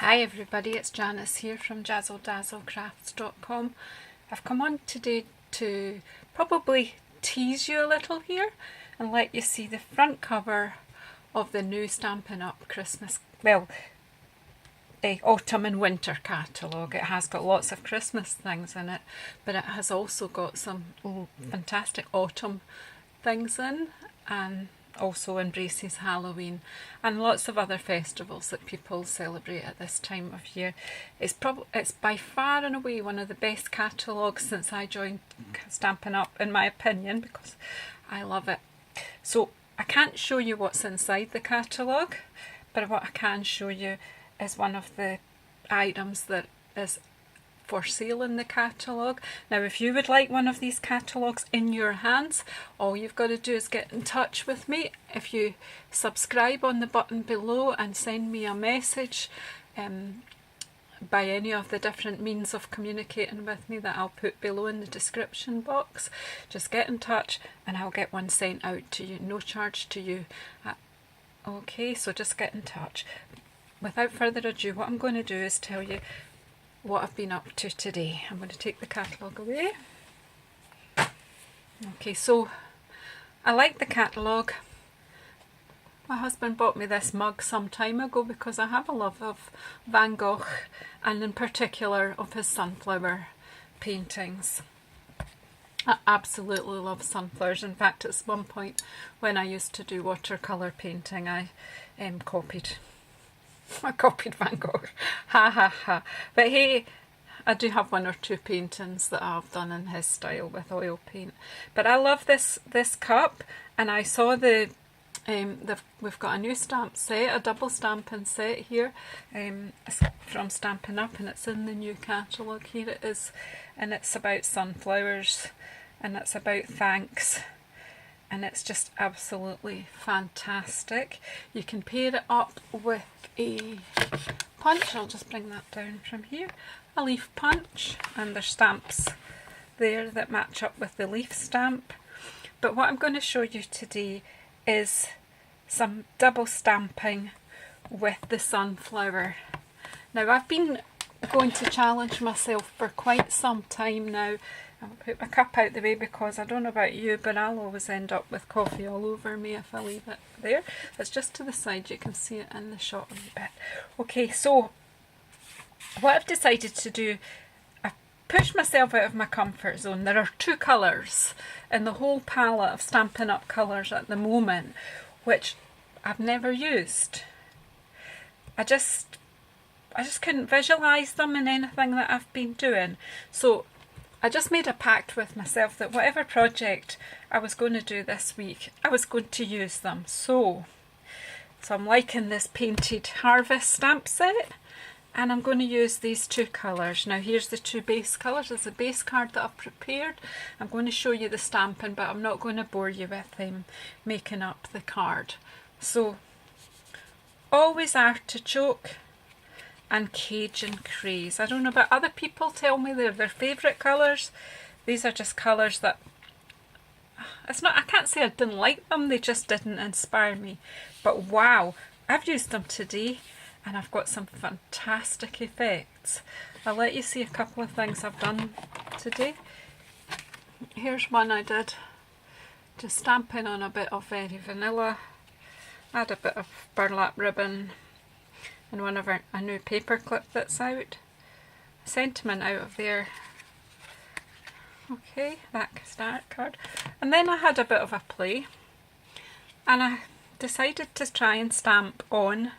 Hi everybody, it's Janice here from JazzleDazzleCrafts.com. I've come on today to probably tease you a little here and let you see the front cover of the new Stampin' Up! Christmas, autumn and winter catalogue. It has got lots of Christmas things in it, but it has also got some fantastic autumn things in, and also embraces Halloween and lots of other festivals that people celebrate at this time of year. It's by far and away one of the best catalogues since I joined Stampin' Up! In my opinion, because I love it. So I can't show you what's inside the catalogue, but what I can show you is one of the items that is for sale in the catalogue. Now if you would like one of these catalogues in your hands, all you've got to do is get in touch with me. If you subscribe on the button below and send me a message by any of the different means of communicating with me that I'll put below in the description box, just get in touch and I'll get one sent out to you, no charge to you. Okay, so just get in touch. Without further ado, what I'm going to do is tell you what I've been up to today. I'm going to take the catalogue away. Okay, so I like the catalogue. My husband bought me this mug some time ago because I have a love of Van Gogh and in particular of his sunflower paintings. I absolutely love sunflowers. In fact, at one point when I used to do watercolour painting, I copied Van Gogh. Ha ha ha. But hey, I do have one or two paintings that I've done in his style with oil paint. But I love this cup, and I saw we've got a new stamp set, a double stamping set here from Stampin' Up! And it's in the new catalogue. Here it is, and it's about sunflowers and it's about thanks. And it's just absolutely fantastic. You can pair it up with a punch. I'll just bring that down from here. A leaf punch, and there's stamps there that match up with the leaf stamp. But what I'm going to show you today is some double stamping with the sunflower. Now I've been going to challenge myself for quite some time now. I'll put my cup out the way because I don't know about you, but I'll always end up with coffee all over me if I leave it there. It's just to the side, you can see it in the shot a wee bit. Okay, so what I've decided to do, I've pushed myself out of my comfort zone. There are two colours in the whole palette of Stampin' Up! Colours at the moment, which I've never used. I just couldn't visualise them in anything that I've been doing. So I just made a pact with myself that whatever project I was going to do this week, I was going to use them. So I'm liking this painted harvest stamp set, and I'm going to use these two colours. Now here's the two base colours. There's a base card that I've prepared. I'm going to show you the stamping, but I'm not going to bore you with making up the card. So always artichoke and Cajun Craze. I don't know about other people, tell me they're their favourite colours. These are just colours that, I can't say I didn't like them, they just didn't inspire me. But wow, I've used them today and I've got some fantastic effects. I'll let you see a couple of things I've done today. Here's one I did, just stamping on a bit of Very Vanilla. I had a bit of burlap ribbon and one of a new paper clip that's out. Sentiment out of there. Okay, that start card. And then I had a bit of a play, and I decided to try and stamp on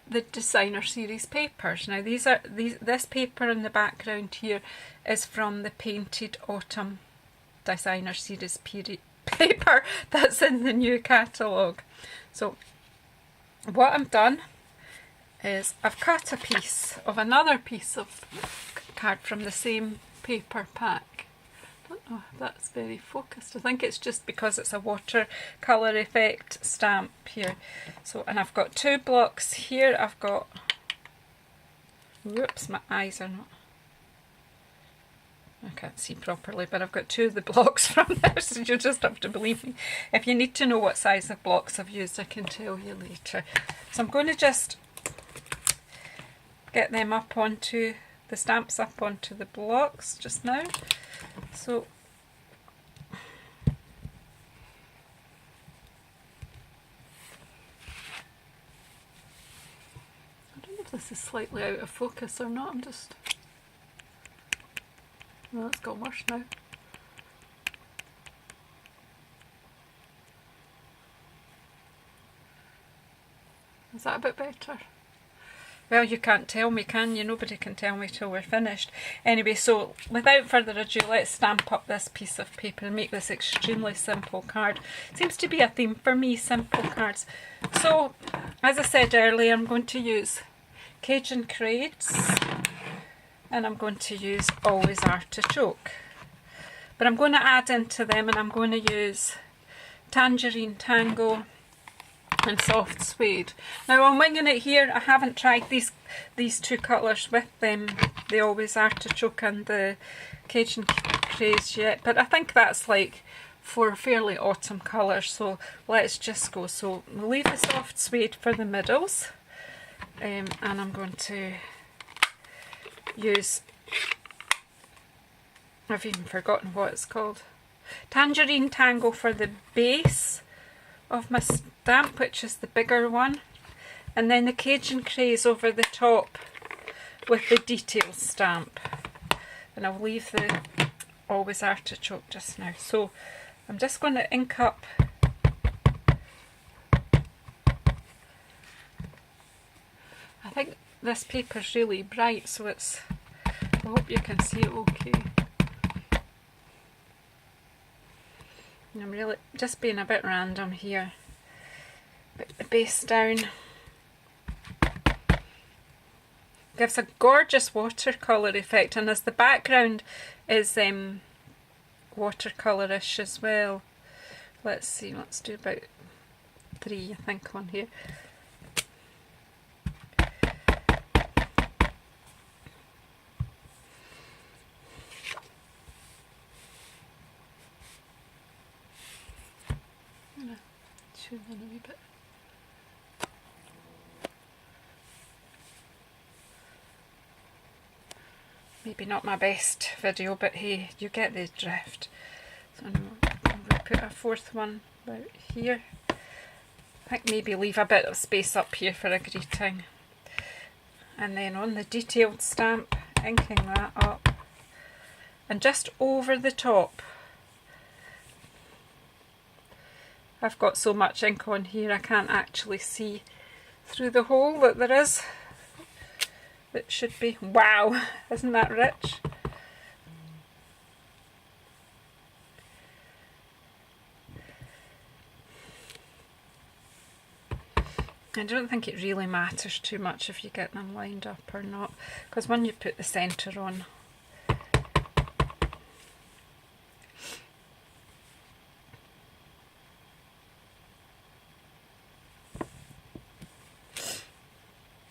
the designer series papers. Now this paper in the background here is from the Painted Autumn designer series paper that's in the new catalogue. So what I've done is I've cut a piece of another piece of card from the same paper pack. I don't know if that's very focused. I think it's just because it's a watercolour effect stamp here. So, and I've got two blocks here. I've got, whoops, my eyes are not, I can't see properly, but I've got two of the blocks from this, so you'll just have to believe me. If you need to know what size of blocks I've used, I can tell you later. So I'm going to just get them up onto the stamps, up onto the blocks just now. So I don't know if this is slightly out of focus or not. I'm just, no, it's got worse now. Is that a bit better? Well, you can't tell me, can you? Nobody can tell me till we're finished. Anyway, so without further ado, let's stamp up this piece of paper and make this extremely simple card. Seems to be a theme for me, simple cards. So, as I said earlier, I'm going to use Cajun Craids and I'm going to use Always Artichoke. But I'm going to add into them, and I'm going to use Tangerine Tango and Soft Suede. Now I'm winging it here. I haven't tried these two colours with them, the Always Artichoke and the Cajun Craids yet, but I think that's like for fairly autumn colours, so let's just go. So we'll leave the Soft Suede for the middles, and I'm going to use, I've even forgotten what it's called, Tangerine Tango for the base of my stamp, which is the bigger one, and then the Cajun Craids over the top with the detail stamp, and I'll leave the Always Artichoke just now. So I'm just going to ink up I think this paper's really bright, so it's, I hope you can see it okay. And I'm really just being a bit random here. Put the base down. Gives a gorgeous watercolour effect, and as the background is watercolourish as well. Let's see, let's do about 3 I think on here. In a wee bit. Maybe not my best video, but hey, you get the drift. So I'm going to put a 4th one about here. I think maybe leave a bit of space up here for a greeting. And then on the detailed stamp, inking that up. And just over the top, I've got so much ink on here I can't actually see through the hole that there is. It should be, wow, isn't that rich? I don't think it really matters too much if you get them lined up or not, because when you put the centre on,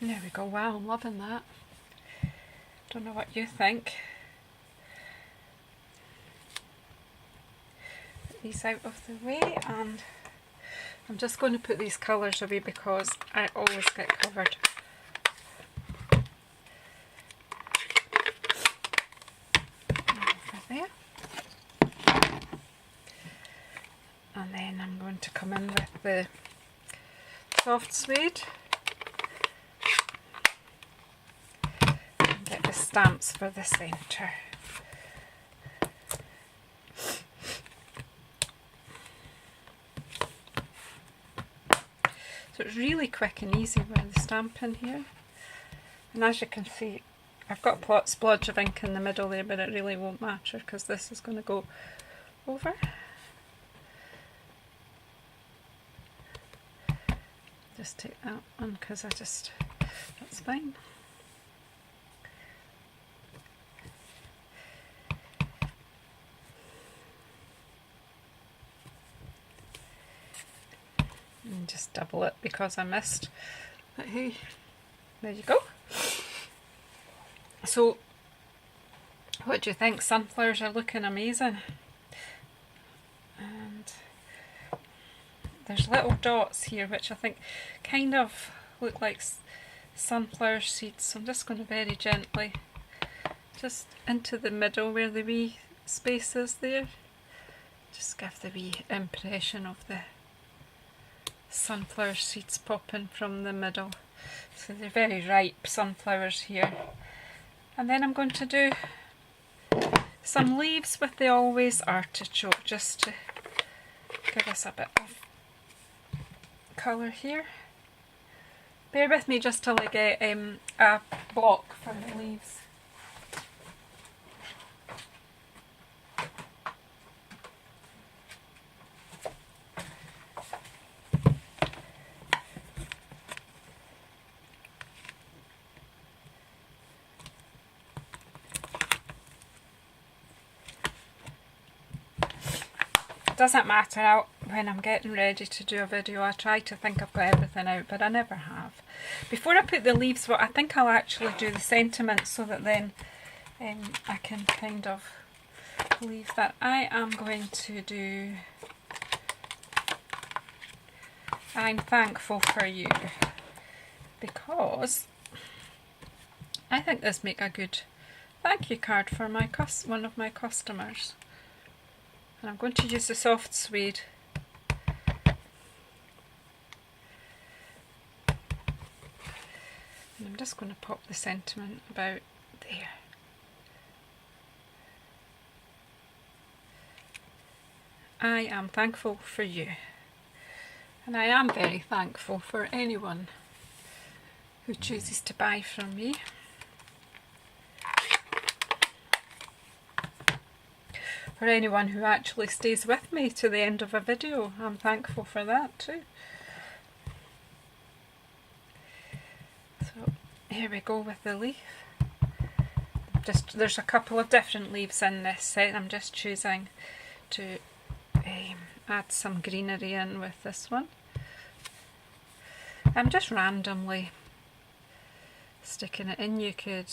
there we go. Wow, I'm loving that. Don't know what you think. Put these out of the way, and I'm just going to put these colours away because I always get covered. Over there. And then I'm going to come in with the Soft Suede. Get the stamps for the centre. So it's really quick and easy with the stamp in here. And as you can see, I've got a splodge of ink in the middle there, but it really won't matter because this is going to go over. Just take that one because that's fine. And just double it because I missed. But hey, there you go. So, what do you think? Sunflowers are looking amazing. And there's little dots here which I think kind of look like sunflower seeds. So I'm just going to very gently, just into the middle where the wee space is there, just give the wee impression of the sunflower seeds popping from the middle. So they're very ripe sunflowers here. And then I'm going to do some leaves with the Always Artichoke, just to give us a bit of colour here. Bear with me just till I get a block for the leaves. Doesn't matter when I'm getting ready to do a video, I try to think I've got everything out, but I never have. Before I put the leaves, I think I'll actually do the sentiments so that then I can kind of leave that. I am going to do I'm thankful for you, because I think this make a good thank you card for my one of my customers. And I'm going to use the soft suede. And I'm just going to pop the sentiment about there. I am thankful for you. And I am very thankful for anyone who chooses to buy from me. For anyone who actually stays with me to the end of a video, I'm thankful for that too. So here we go with the leaf. There's a couple of different leaves in this set. I'm just choosing to add some greenery in with this one. I'm just randomly sticking it in. You could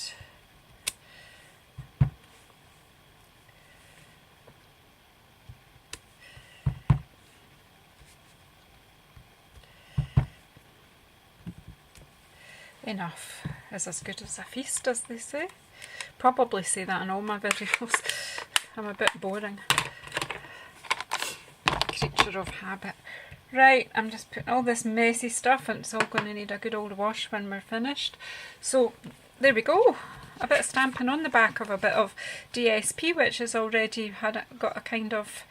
enough is as good as a feast, as they say. Probably say that in all my videos. I'm a bit boring. Creature of habit. Right, I'm just putting all this messy stuff, and it's all going to need a good old wash when we're finished. So there we go. A bit of stamping on the back of a bit of DSP, which has already got a kind of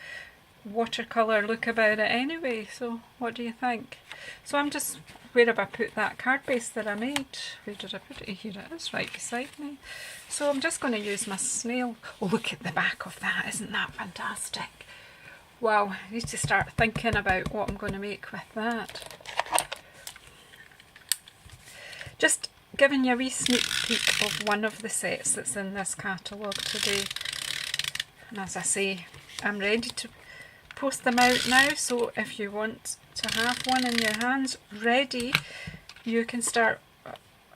watercolour look about it anyway. So what do you think? So I'm just, where have I put that card base that I made? Where did I put it? Here it is, right beside me. So I'm just going to use my snail. Oh, look at the back of that. Isn't that fantastic? Wow, I need to start thinking about what I'm going to make with that. Just giving you a wee sneak peek of one of the sets that's in this catalogue today. And as I say, I'm ready to post them out now, so if you want to have one in your hands ready, you can start.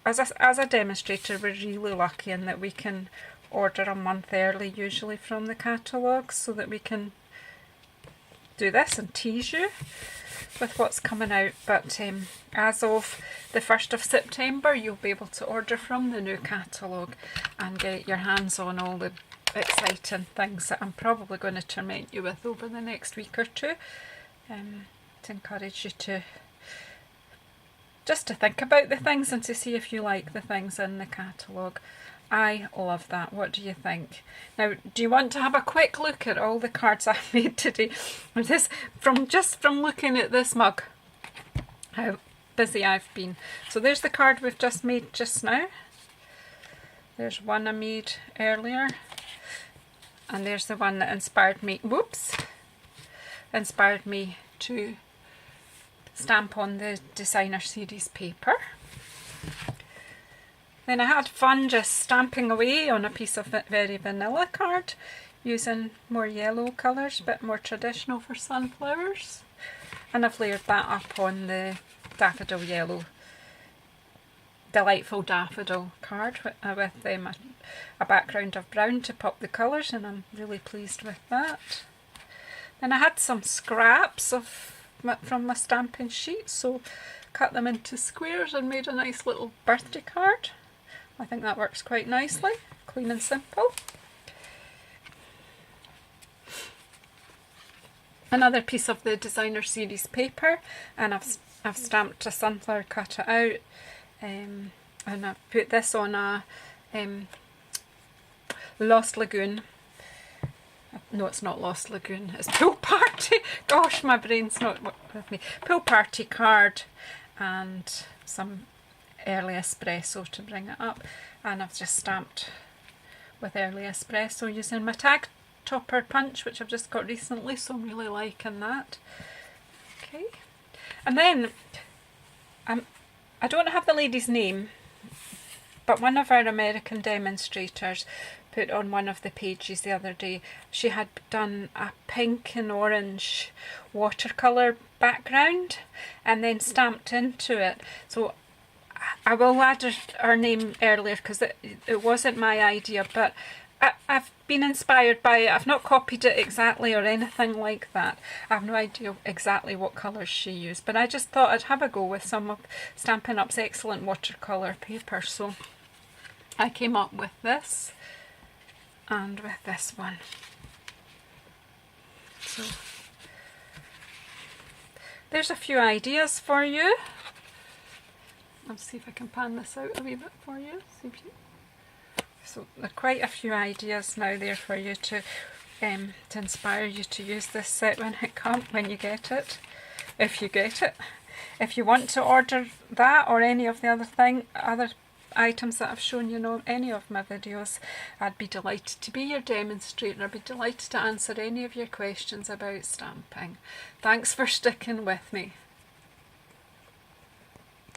As a demonstrator, we're really lucky in that we can order a month early usually from the catalogue, so that we can do this and tease you with what's coming out. But as of the 1st of September, you'll be able to order from the new catalogue and get your hands on all the exciting things that I'm probably going to torment you with over the next week or two, to encourage you to just to think about the things and to see if you like the things in the catalogue. I love that. What do you think? Now, do you want to have a quick look at all the cards I've made today? This, just from looking at this mug, how busy I've been. So there's the card we've just made just now. There's one I made earlier. And there's the one that inspired me, inspired me to stamp on the designer series paper. Then I had fun just stamping away on a piece of very vanilla card, using more yellow colours, a bit more traditional for sunflowers. And I've layered that up on the daffodil yellow, delightful daffodil card with a background of brown to pop the colours, and I'm really pleased with that. Then I had some scraps from my stamping sheet, so cut them into squares and made a nice little birthday card. I think that works quite nicely, clean and simple. Another piece of the designer series paper, and I've stamped a sunflower, cut it out, and I've put this on a Lost Lagoon. No, it's not Lost Lagoon, it's Pool Party. Gosh, my brain's not with me. Pool Party card and some early espresso to bring it up. And I've just stamped with early espresso using my tag topper punch, which I've just got recently, so I'm really liking that. Okay, and then I don't have the lady's name, but one of our American demonstrators put on one of the pages the other day, she had done a pink and orange watercolour background and then stamped into it. So I will add her name earlier because it wasn't my idea, but I've been inspired by it. I've not copied it exactly or anything like that. I have no idea exactly what colours she used, but I just thought I'd have a go with some of Stampin' Up's excellent watercolour paper. So I came up with this and with this one. So there's a few ideas for you. Let's see if I can pan this out a wee bit for you. So there are quite a few ideas now there for you to inspire you to use this set when you get it, if you get it. If you want to order that or any of the other items that I've shown you on any of my videos, I'd be delighted to be your demonstrator. I'd be delighted to answer any of your questions about stamping. Thanks for sticking with me.